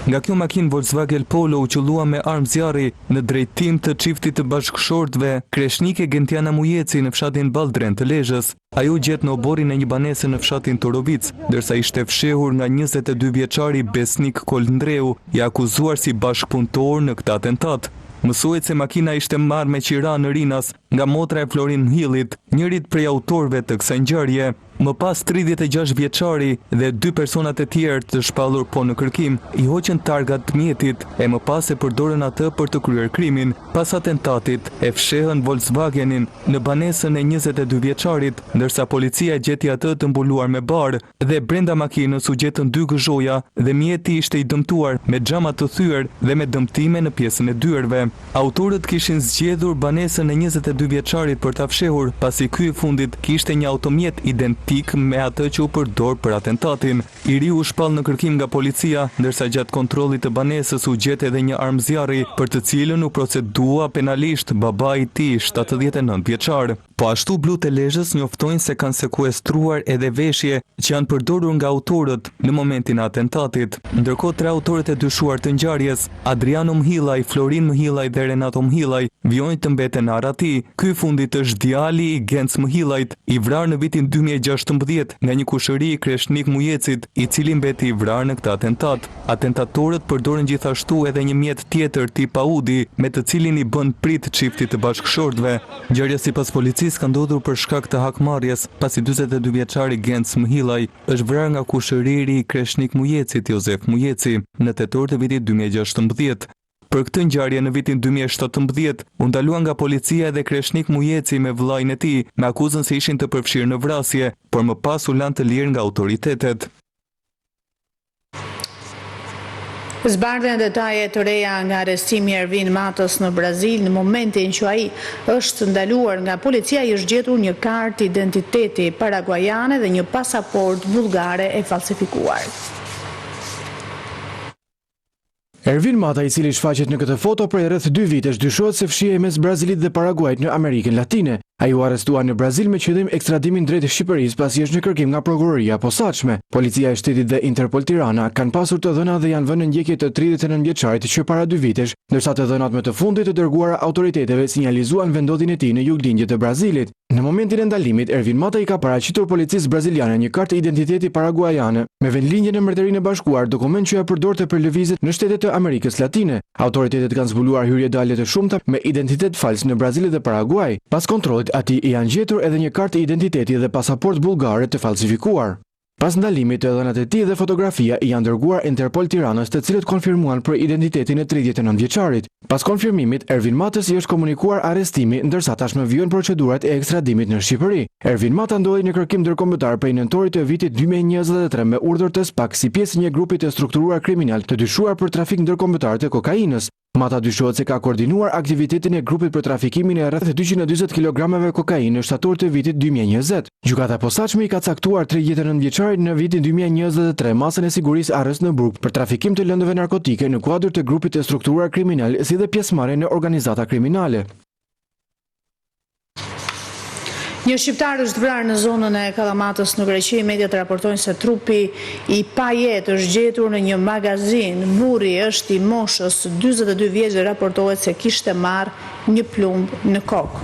Nga kjo makinë Volkswagen Polo u qëllua me armë zjarri në drejtim të çiftit të bashkëshortëve Kreshnike Gentiana Mujeci në fshatin Ballëdren të Lezhës. Ajo gjet në oborin e një banese në fshatin Torovic, ndërsa ishte fshehur nga 22 vjeçari Besnik Kolndreu, i akuzuar si bashkëpunëtor në këtë atentat. Mësohet se makina ishte marrë me qira në Rinas nga motra e Florin Hillit, njërit prej autorëve të kësaj ngjarje. Më pas 36 vjeçari dhe 2 personat e tjerë të shpallur po në kërkim i hoqën targat të mjetit e më pas e përdorën atë për të kryer krimin. Pas atentatit e fshehën Volkswagenin në banesën e 22 vjeçarit, ndërsa policia gjeti atë të mbuluar me barë dhe brenda makinës u gjetën 2 gëzhoja dhe mjeti ishte i dëmtuar me xhama të thyer dhe me dëmtime në pjesën e dyerve. Autorët kishin zgjedhur banesën e 22 vjeçarit për ta fshehur pasi ky i fundit kishte një automjet identik identik me atë që u përdor për atentatin. I ri u shpall në kërkim nga policia, ndërsa gjatë kontrollit të banesës u gjet edhe një armë zjarri, për të cilën u procedua penalisht babai i tij, 79 vjeçar. Po ashtu Blut e Lezhës njoftojnë se kanë sekuestruar edhe veshje që janë përdorur nga autorët në momentin e atentatit. Ndërkohë 3 autorët e dyshuar të ngjarjes, Adriano Mhillaj, Florin Mhillaj dhe Renato Mhillaj, vijojnë të mbeten në Arati. Ky fundit është djali i Genc Mhillajt, i vrarë në vitin 2016 nga një kushëri i Kreshnik Mujecit, i cili mbeti i vrarë në këtë atentat. Atentatorët përdoren gjithashtu edhe një mjet tjetër tip Audi, me të cilin i bën prit çiftit të bashkëshortëve. Ngjarja sipas policisë ka ndodhur për shkak të hakmarrjes, pasi 42 vjeçari Genc Mhillaj është vrarë nga kushëriri i Kreshnik Mujecit, Jozef Mujeci, në tetor të vitit 2016. Për këtë ngjarje në vitin 2017, u ndalua nga policia edhe Kreshnik Mujeci me vllain e tij, me akuzën se ishin të përfshirë në vrasje, por më pas u lanë të lirë nga autoritetet. Zbardhen detaje të reja nga arrestimi i Ervin Matës në Brazil. Në momentin që ai është ndaluar nga policia, i është gjetur një kartë identiteti paraguajane dhe një pasaport bullgare e falsifikuar. Ervin Mata, i cili shfaqet në këtë foto prej rreth 2 vitesh, dyshohet se fshihej mes Brazilit dhe Paraguajt në Amerikën Latine. Ai u arrestua në Brazil me qëllim ekstradimin drejt Shqipërisë pasi është në kërkim nga prokuroria e posaçme. Policia e shtetit dhe Interpol Tirana kanë pasur të dhëna dhe janë vënë në ndjekje të 39 vjeçarit që para 2 vitesh, ndërsa të dhënat më të fundit të dërguara autoriteteve sinjalizuan vendodhjen e tij në juglindje të Brazilit. Në momentin e ndalimit, Ervin Mata i ka paraqitur policisë braziliane një kartë identiteti paraguajane me vendlinje në Mbretërinë e Bashkuar, dokument që ja përdorte për lëvizjet në shtetet të Amerikës Latine. Autoritetet kanë zbuluar hyrje dalje të shumta me identitet fals në Brazil dhe Paraguaj. Pas kontrollit, atij i janë gjetur edhe një kartë identiteti dhe pasaport bullgare të falsifikuar. Pas ndalimit, të dhënat e tij dhe fotografia i janë dërguar Interpol Tiranës, të cilët konfirmuan për identitetin e 39 vjeçarit. Pas konfirmimit, Ervin Matës i është komunikuar arrestimi, ndërsa tashmë vijojnë procedurat e ekstradimit në Shqipëri. Ervin Mata ndodhi në kërkim ndërkombëtar prej nëntorit të vitit 2023 me urdhër të SPAK si pjesë e një grupi të strukturuar kriminal të dyshuar për trafik ndërkombëtar të kokainës. Mata dyshohet se ka koordinuar aktivitetin e grupit për trafikimin e rreth 240 kilogrameve kokainë në shtator të vitit 2020. Gjykata e posaçme i ka caktuar 39 vjeçarit në vitin 2023 masën e sigurisë arrest në burg për trafikim të lëndëve narkotike në kuadër të grupit të strukturuar kriminal si dhe pjesëmarrje në organizata kriminale. Një shqiptar është vrarë në zonën e Kallamatës në Greqi. Mediat raportojnë se trupi i pajet është gjetur në një magazin. Burri është i moshës 42 vjeç dhe raportohet se kishte marrë një plumb në kokë.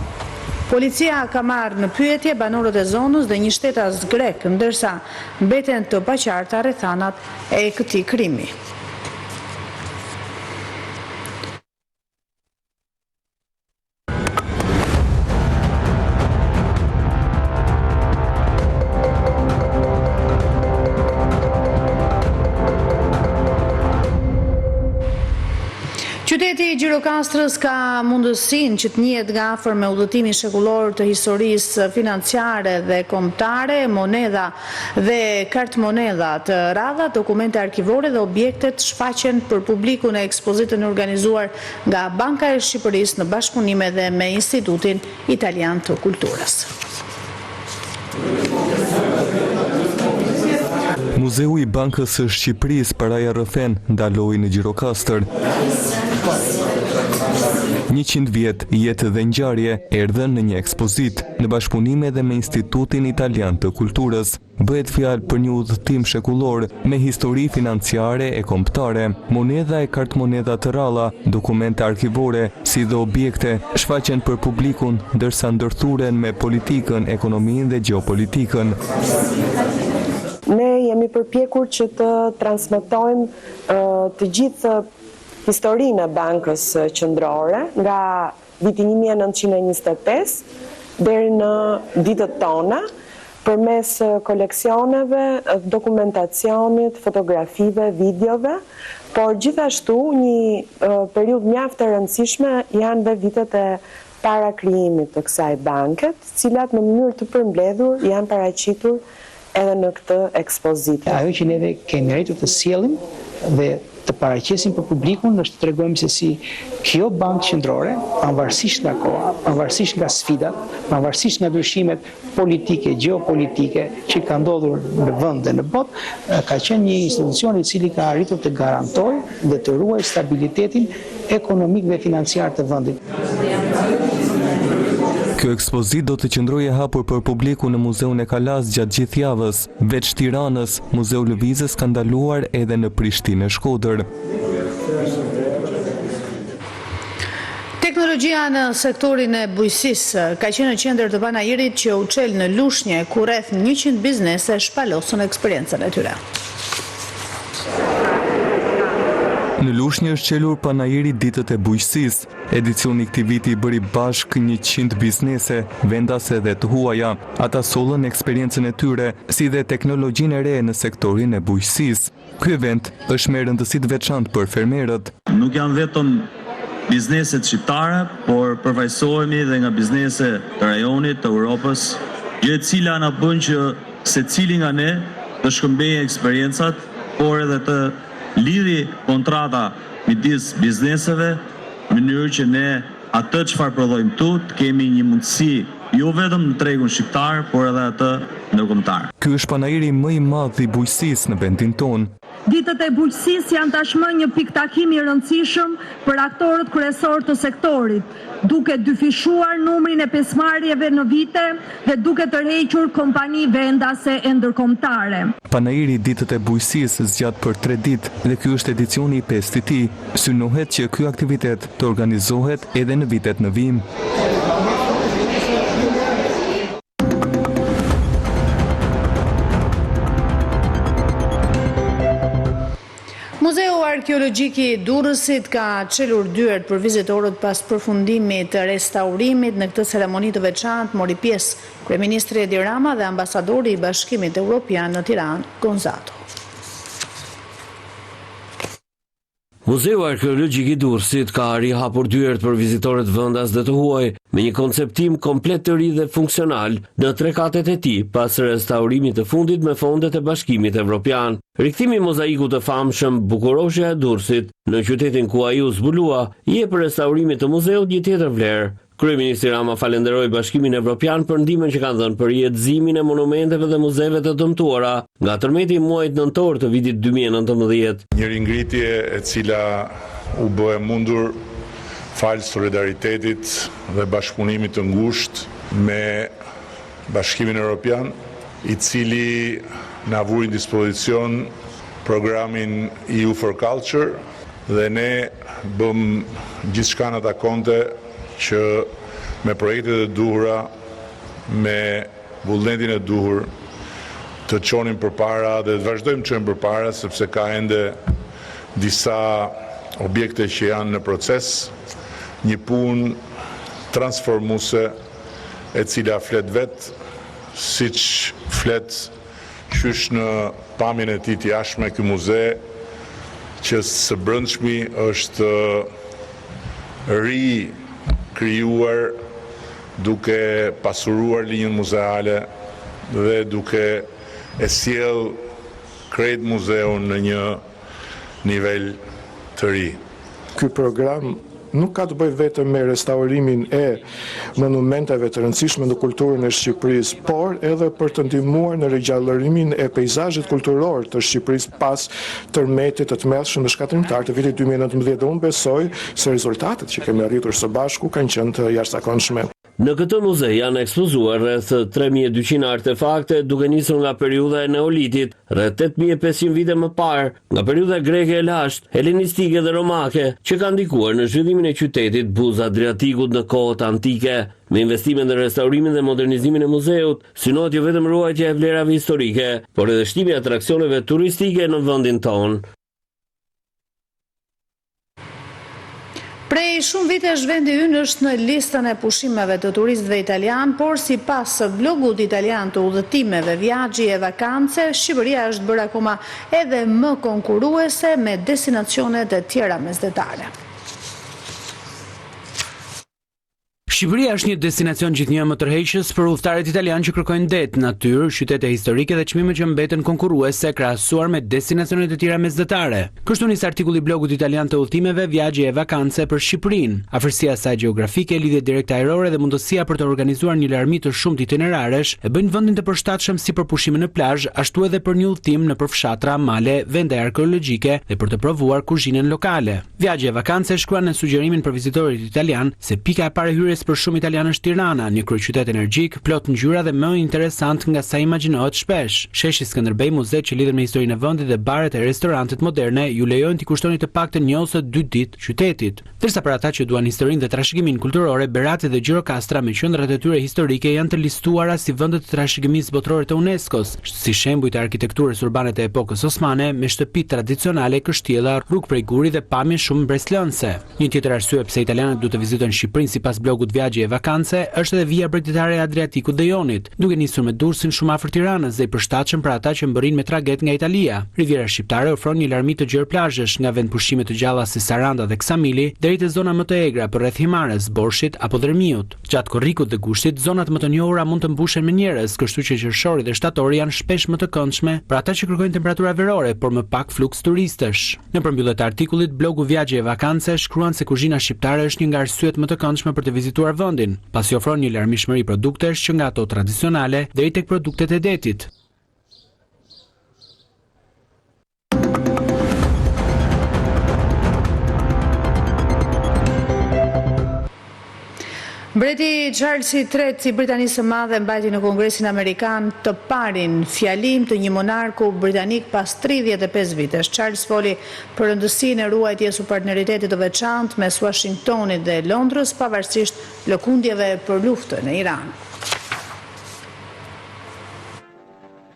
Policia ka marrë në pyetje banorët e zonës dhe një shtetas grek, ndërsa mbeten të paqarta rrethanat e këtij krimi. Qyteti i Gjirokastrës ka mundësinë që të njihet nga afër me udhëtimin shekullor të historisë financiare dhe kombëtare, monedha dhe kartmonedha të radha, dokumente arkivore dhe objektet shfaqen për publikun në ekspozitën organizuar nga Banka e Shqipërisë në bashkëpunim edhe me Institutin Italian të Kulturës. Muzeu i Bankës së Shqipërisë Paraja Rrëfen ndaloi në Gjirokastër. 100 vjet jetë dhe ngjarje erdhën në një ekspozit në bashkëpunim edhe me Institutin Italian të Kulturës. Bëhet fjalë për një udhëtim shekullor me histori financiare e kombëtare, monedha e kartmonedha të ralla, dokumente arkivore si dhe objekte shfaqen për publikun, ndërsa ndërthuren me politikën, ekonominë dhe gjeopolitikën. Ne jemi përpjekur që të transmetojmë të gjithë historinë e bankës qendrore nga viti 1925 deri në ditët tona përmes koleksioneve, dokumentacionit, fotografive, videove, por gjithashtu një periudhë mjaft e rëndësishme janë dhe vitet e para krijimit të kësaj banke, të cilat në mënyrë të përmbledhur janë paraqitur edhe në këtë ekspozitë. Ajo që neve kemi arritur të sjellim dhe të paraqesim për publikun është të tregojmë se si kjo bankë qendrore, pavarësisht nga koha, pavarësisht nga sfidat, pavarësisht nga ndryshimet politike, gjeopolitike që ka ndodhur në vend dhe në botë, ka qenë një institucion i cili ka arritur të garantojë dhe të ruajë stabilitetin ekonomik dhe financiar të vendit. Kjo ekspozit do të qëndrojë hapur për publiku në Muzeun e Kalas gjatë gjithë javës. Veç Tiranës, Muzeu Lëvizjes ka ndaluar edhe në Prishtinë e Shkodër. Teknologjia në sektorin e bujqësisë ka qenë në qendër të panajirit që u çel në Lushnjë, ku rreth 100 biznese shpalosën eksperiencën e tyre. Në Lushnjë është qelur panajiri ditët e bujqësisë. Edicioni i këtij viti bëri bashk 100 biznese, vendase dhe të huaja. Ata sollën eksperiencën e tyre, si dhe teknologjinë e re në sektorin e bujqësisë. Ky event është me rëndësi të veçantë për fermerët. Nuk janë vetëm bizneset shqiptare, por përfaqësohemi edhe nga biznese të rajonit, të Europës, gjë e cila na bën që secili nga ne të shkëmbejë eksperiencat, por edhe të lidhi kontrata midis bizneseve në mënyrë që ne atë çfarë prodhojmë tu të kemi një mundësi jo vetëm në tregun shqiptar, por edhe atë ndërkombëtar. Ky është panajiri më i madh i bujqësisë në vendin tonë. Ditët e bujqësisë janë tashmë një pikë takimi i rëndësishëm për aktorët kryesor të sektorit, duke dyfishuar numrin e pjesëmarrjeve në vite dhe duke tërhequr kompani vendase e ndërkombëtare. Panajiri ditët e bujqësisë zgjat për 3 ditë dhe ky është edicioni i 5 i tij. Synohet që ky aktivitet të organizohet edhe në vitet në vim. Muzeu Arkeologjik i Durrësit ka çelur dyert për vizitorët pas përfundimit të restaurimit. Në këtë ceremoni të veçantë mori pjesë Kryeministri Edi Rama dhe ambasadori i Bashkimit Evropian në Tiranë, Gonzato. Muzeu Arkeologjik i Durrësit ka rihapur dyert për vizitorët vendas dhe të huaj me një konceptim komplet të ri dhe funksional në 3 katet e tij pas restaurimit të fundit me fondet e Bashkimit Evropian. Rikthimi i mozaikut të famshëm Bukuroshja e Durrësit në qytetin ku ai u zbulua jep restaurimit të muzeut një tjetër vlerë. Kryeministri Rama falenderoi Bashkimin Evropian për ndihmën që kanë dhënë për jetëzimin e monumenteve dhe muzeve të dëmtuara nga tërmeti i muajit nëntor të vitit 2019. Një ringritje e cila u bë e mundur fal solidaritetit dhe bashkëpunimit të ngushtë me Bashkimin Evropian, i cili na vuri në dispozicion programin EU for Culture dhe ne bëm gjithçka në takonte që me projektet e duhura, me vullnetin e duhur, të çonim përpara dhe të vazhdojmë të çojmë përpara, sepse ka ende disa objekte që janë në proces, një punë transformuese e cila flet vetë, siç flet qysh në pamjen e tij të jashtme ky muze, që së brendshmi është krijuar duke pasuruar linjën muzeale dhe duke e sjell krejt muzeun në një nivel të ri. Ky program nuk ka të bëjë vetëm me restaurimin e monumenteve të rëndësishme në kulturën e Shqipërisë, por edhe për të ndihmuar në rigjallërimin e peizazhit kulturor të Shqipërisë pas tërmetit të tmerrshëm dhe shkatrimtar të vitit 2019 dhe unë besoj se rezultatet që kemi arritur së bashku kanë qenë të jashtëzakonshme. Në këtë muze janë ekspozuar rreth 3200 artefakte, duke nisur nga periudha e Neolitit, rreth 8500 vite më parë, nga periudha greke e lashtë, helenistike dhe romake, që kanë ndikuar në zhvillimin e qytetit buz Adriatikut në kohët antike. Me investimin në restaurimin dhe modernizimin e muzeut, synohet jo vetëm ruajtja e vlerave historike, por edhe shtimi i atraksioneve turistike në vendin tonë. Prej shumë vitesh vendi ynë është në listën e pushimeve të turistëve italian, por sipas blogut italian të udhëtimeve, viagji e vakance, Shqipëria është bërë akoma edhe më konkurruese me destinacione të tjera mesdhetare. Shqipëria është një destinacion gjithnjë më tërheqës për udhëtarët italianë që kërkojnë det, natyrë, qytete historike dhe çmime që mbeten konkurruese krahasuar me destinacionet e tjera mesdhetare. Kështu nis artikulli blogut italian të udhëtimeve Viaggi e Vacanze për Shqipërinë. Afërsia e saj gjeografike, lidhje direkte ajrore dhe mundësia për të organizuar një larmi të shumtë itineraresh e bëjnë vendin të përshtatshëm si për pushime në plazh, ashtu edhe për një udhëtim nëpër fshatra, male, vende arkeologjike dhe për të provuar kuzhinën lokale. Viaggi e Vacanze shkruan në sugjerimin për vizitorit italian se pika e parë hyrjes për shumë italianë është Tirana, një kryeqytet energjik, plot ngjyra dhe më interesant nga sa imagjinohet shpesh. Sheshi Skënderbej, muze që lidhen me historinë e vendit dhe baret e restorantet moderne ju lejojnë t'i kushtoni të paktën një ose 2 ditë qytetit. Ndërsa për ata që duan historinë dhe trashëgimin kulturore, Berati dhe Gjirokastra me qendrat e tyre historike janë të listuara si vende të trashëgimisë botërore të UNESCO-s, si shembuj të arkitekturës urbane të epokës osmane me shtëpi tradicionale, kështjella, rrugë prej guri dhe pamje shumë breslënse. Një tjetër arsye pse italianët duhet të vizitojnë Shqipërinë sipas blogut Viaggi e Vacanze është edhe vija bregdetare e Adriatikut dhe Jonit, duke nisur me Durrësin shumë afër Tiranës dhe i përshtatshëm për ata që mbërrin me traget nga Italia. Riviera shqiptare ofron një larmi të gjerë plazhesh, nga vend pushime të gjalla si Saranda dhe Ksamili deri te zona më të egra për rreth Himares, Borshit apo Dërmiut. Gjatë Korrikut dhe Gushtit, zonat më të njohura mund të mbushen me njerëz, kështu që qershori dhe shtatori janë shpesh më të këndshme për ata që kërkojnë temperatura verore, por më pak fluks turistësh. Në përmbyllje të artikullit, blogu Viaggi e Vacanze shkruan se kuzhina shqiptare është një nga arsyet më të këndshme për të vizituar vendin, pasi ofron një larmishmëri produktesh që nga ato tradicionale deri tek produktet e detit. Mbreti Charles III i Britanisë së Madhe mbajti në Kongresin Amerikan të parin fjalim të një monarku britanik pas 35 vitesh. Charles foli për rëndësinë e ruajtjes së partneritetit të veçantë mes Washingtonit dhe Londrës, pavarësisht lëkundjeve për luftën në Iran.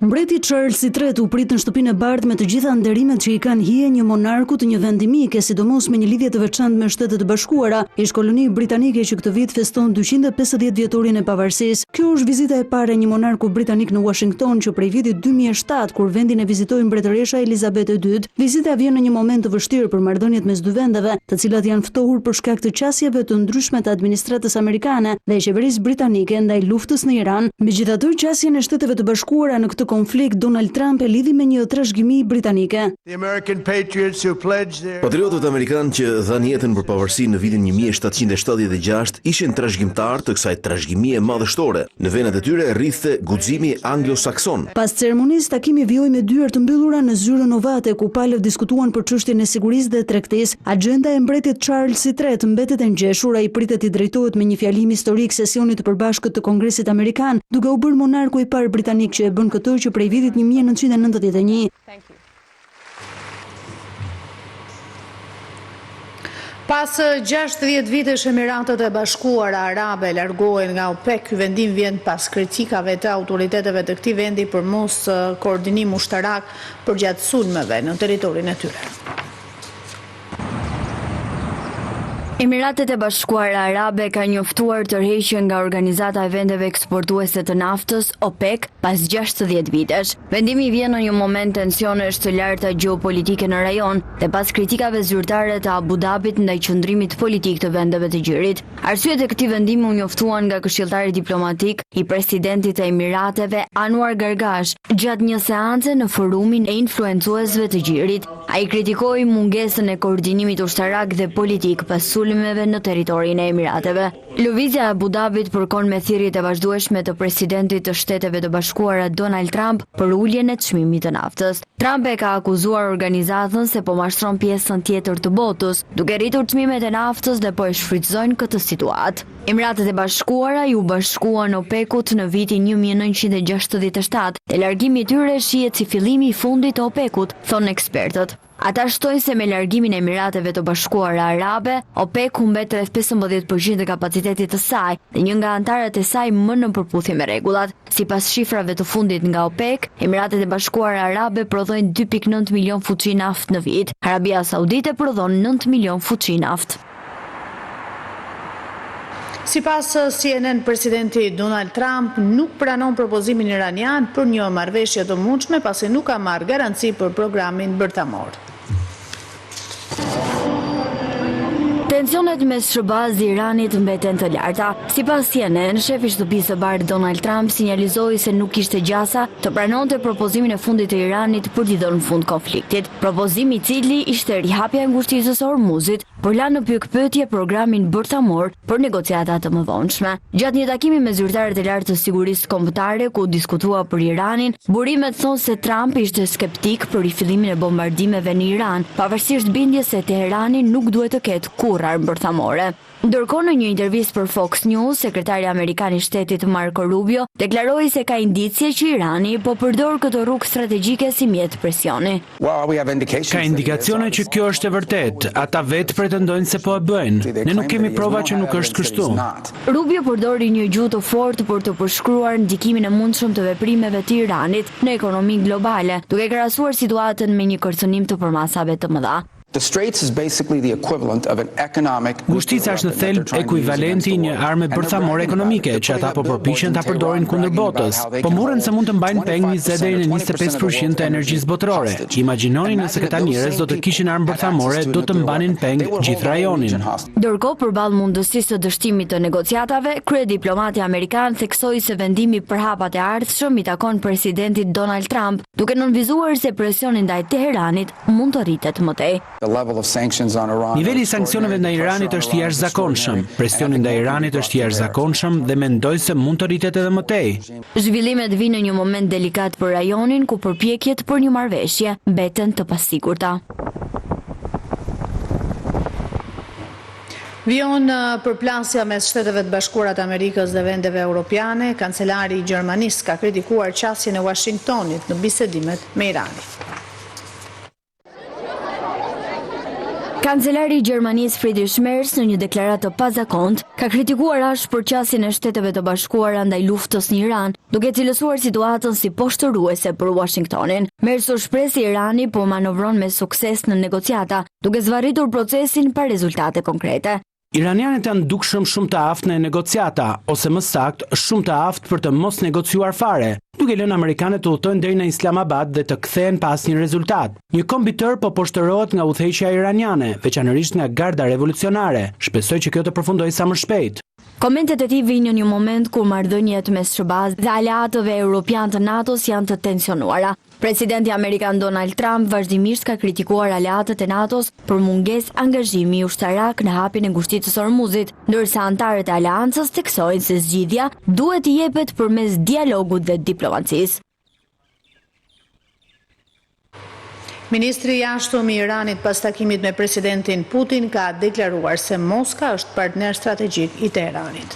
Mbreti Charles III u prit në shtëpinë e bardhë me të gjitha nderimet që i kanë hije një monarku të një vendi mike, sidomos me një lidhje të veçantë me Shtetet e Bashkuara, ish koloni britanike që këtë vit feston 250 vjetorin e pavarësisë. Kjo është vizita e parë e një monarku britanik në Washington që prej vitit 2007, kur vendin e vizitoi mbretëresha Elizabeth II. Vizita vjen në një moment të vështirë për marrëdhëniet mes dy vendeve, të cilat janë ftohur për shkak të qasjeve të ndryshme të administratës amerikane dhe qeverisë britanike ndaj luftës në Iran. Megjithatë, qasjen e Shteteve të Bashkuara në këtë konflikt, Donald Trump e lidhi me një trashëgimi britanike. Patriotët amerikanë që dhanë jetën për pavarësinë në vitin 1776 ishin trashëgimtar të kësaj trashëgimie madhështore. Në venat e tyre rrithte guximi anglo-sakson. Pas ceremonisë, takimi vijoi me dyert të mbyllura në zyrën ovate, ku palët diskutuan për çështjen e sigurisë dhe tregtisë. Agjenda e mbretit Charles III mbetet e ngjeshur, ai pritet i drejtohet me një fjalim historik sesionit të përbashkët të Kongresit Amerikan, duke u bërë monarku i parë britanik që e bën këtë që prej vitit 1991. Pas 60 vitesh Emiratët e Bashkuara Arabe largohen nga OPEC, ky vendim vjen pas kritikave të autoriteteve të këtij vendi për mos koordinim ushtarak përgjatë sulmeve në territorin e tyre. Emiratet e Bashkuara Arabe ka njoftuar tërheqjen nga Organizata e Vendeve Eksportuese të Naftës, OPEC, pas 60 vitesh. Vendimi vjen në një moment tensionesh të larta gjeopolitike në rajon dhe pas kritikave zyrtare të Abu Dhabit ndaj qëndrimit politik të vendeve të Gjirit. Arsyet e këtij vendimi u njoftuan nga këshilltari diplomatik i presidentit të Emirateve, Anwar Gargash, gjatë një seance në forumin e influencuesve të Gjirit. Ai kritikoi mungesën e koordinimit ushtarak dhe politik pas sulmeve në territorin e Emirateve. Lëvizja e Abu Dhabit përkon me thirrjet e vazhdueshme të presidentit të Shteteve të Bashkuara Donald Trump për uljen e çmimit të naftës. Trump e ka akuzuar organizatën se po mashtron pjesën tjetër të botës, duke rritur çmimet e naftës dhe po e shfrytëzojnë këtë situatë. Emiratet e Bashkuara ju bashkuan OPEC-ut në vitin 1967 dhe largimi i tyre shihet si fillimi i fundit të OPEC-ut, thonë ekspertët. Ata shtojnë se me largimin e Emirateve të Bashkuara Arabe, OPEC humbet rreth 15% të kapacitetit të saj dhe një nga antarët e saj më në përputhje me rregullat. Sipas shifrave të fundit nga OPEC, Emiratet e Bashkuara Arabe prodhojnë 2.9 milion fuçi naftë në vit. Arabia Saudite prodhon 9 milion fuçi naftë. Sipas CNN, presidenti Donald Trump nuk pranon propozimin iranian për një marrëveshje të mundshme pasi nuk ka marrë garanci për programin bërtamor. Tensionet mes SBA-s dhe Iranit mbeten të larta. Sipas CNN, shefi i shtëpisë së bardhë Donald Trump sinjalizoi se nuk kishte gjasa të pranonte propozimin e fundit të Iranit për t'i dhënë fund konfliktit. Propozimi i cili ishte rihapja e ngushtisës së Hormuzit, por la në pikpyetje programin bërthamor për negociata të mëvonshme. Gjatë një takimi me zyrtarët e lartë të sigurisë kombëtare ku diskutua për Iranin, burimet thonë se Trump ishte skeptik për rifillimin e bombardimeve në Iran, pavarësisht bindjes se Teherani nuk duhet të ketë kurrë armë bërthamore. Ndërkohë në një intervistë për Fox News, sekretari amerikan i shtetit Marco Rubio deklaroi se ka indicje që Irani po përdor këtë rrugë strategjike si mjet presioni. Ka indikacione që kjo është e vërtetë. Ata vetë pretendojnë se po e bëjnë. Ne nuk kemi prova që nuk është kështu. Rubio përdori një gjuhë të fortë për të përshkruar ndikimin e mundshëm të veprimeve të Iranit në ekonominë globale, duke krahasuar situatën me një kërcënim të përmasave të mëdha. Ngushtica është në thelb ekuivalenti një arme bërthamore ekonomike që ata po përpiqen ta përdorin kundër botës, po murren se mund të mbajnë peng 20 deri në 25% të energjisë botërore. Imagjinoni nëse këta njerëz do të kishin armë bërthamore, do të mbanin peng gjithë rajonin. Ndërkohë, përballë mundësisë të dështimit të negociatave, kryediplomati amerikan theksoi se vendimi për hapat e ardhshëm i takon presidentit Donald Trump, duke nënvizuar se presioni ndaj Teheranit mund të rritet më tej. Niveli i sanksioneve ndaj Iranit është i jashtëzakonshëm. Presioni ndaj Iranit është i jashtëzakonshëm dhe mendoj se mund të rritet edhe më tej. Zhvillimet vinë në një moment delikat për rajonin ku përpjekjet për një marrëveshje mbeten të pasigurta. Vion përplasja mes Shteteve të Bashkuara të Amerikës dhe vendeve europiane, kancelari i Gjermanisë ka kritikuar qasjen e Washingtonit në bisedimet me Iranin. Kancelari i Gjermanisë Friedrich Merz në një deklaratë të pazakontë ka kritikuar ashtë për qasjen e Shteteve të Bashkuara ndaj luftës në Iran, duke cilësuar situatën si poshtëruese për Washingtonin. Merz u shpreh se Irani po manovron me sukses në negociata, duke zvarritur procesin pa rezultate konkrete. Iranianët janë dukshëm shumë të aftë në negociata, ose më saktë, shumë të aftë për të mos negociuar fare, duke lënë amerikanët të udhtojnë deri në Islamabad dhe të kthehen pas një rezultat. Një kombitër po poshtërohet nga udhëheqja iraniane, veçanërisht nga garda revolucionare. Shpresoj që kjo të përfundojë sa më shpejt. Komentet e tij vijnë në një moment kur marrëdhëniet mes SBA-s dhe aleatëve europian të NATO-s janë të tensionuara. Presidenti amerikan Donald Trump vazhdimisht ka kritikuar aleatët e NATO-s për mungesë angazhimi ushtarak në hapjen e ngushticës së Hormuzit, ndërsa anëtarët e aleancës theksojnë se zgjidhja duhet të jepet përmes dialogut dhe diplomacisë. Ministri i jashtëm i Iranit pas takimit me presidentin Putin ka deklaruar se Moska është partner strategjik i Teheranit.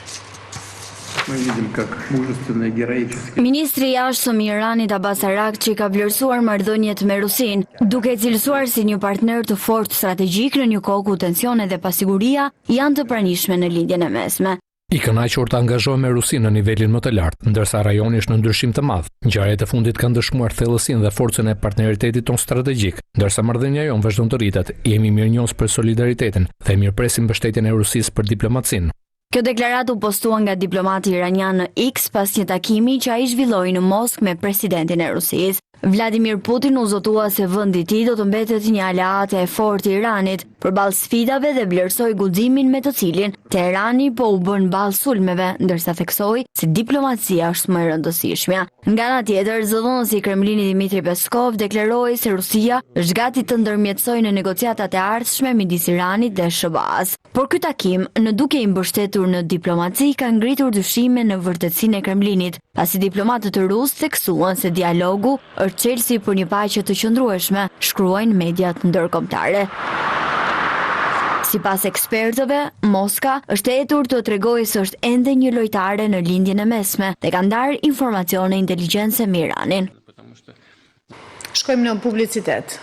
Ministri i jashtëm i Iranit Abbas Araghchi ka vlerësuar marrëdhëniet me Rusin, duke e cilësuar si një partner të fortë strategjik në një kohë ku tensionet dhe pasiguria janë të pranishme në lindjen e mesme. I kënaqur të angazhohet me Rusinë në nivelin më të lartë, ndërsa rajoni është në ndryshim të madh. Ngjarjet e fundit kanë dëshmuar thellësinë dhe forcën e partneritetit ton strategjik, ndërsa marrëdhënia jon vazhdon të rritet. Jemi mirënjohës për solidaritetin dhe mirëpresim mbështetjen e Rusisë për diplomacinë. Kjo deklaratë u postua nga diplomati iranian në X pas një takimi që ai zhvilloi në Moskë me presidentin e Rusisë. Vladimir Putin u zotua se vendi i tij do të mbetet një aleate e fortë i Iranit përballë sfidave dhe vlerësoi guximin me të cilin Teherani po u bën ballë sulmeve, ndërsa theksoi se diplomacia është më e rëndësishmja. Nga ana tjetër, zëdhënësi i Kremlinit Dmitri Peskov deklaroi se Rusia është gati të ndërmjetësojë në negociatat e ardhshme midis Iranit dhe SBA-s. Por ky takim, në duke i mbështetur në diplomaci, ka ngritur dyshime në vërtetësinë e Kremlinit, pasi diplomatët rusë theksuan se dialogu është çelësi për një paqe të qëndrueshme, shkruajnë mediat ndërkombëtare. Sipas ekspertëve, Moska është hetur të tregojë se është ende një lojtare në lindjen e mesme dhe ka ndarë informacione inteligjencë me Iranin. Shkojmë në publicitet.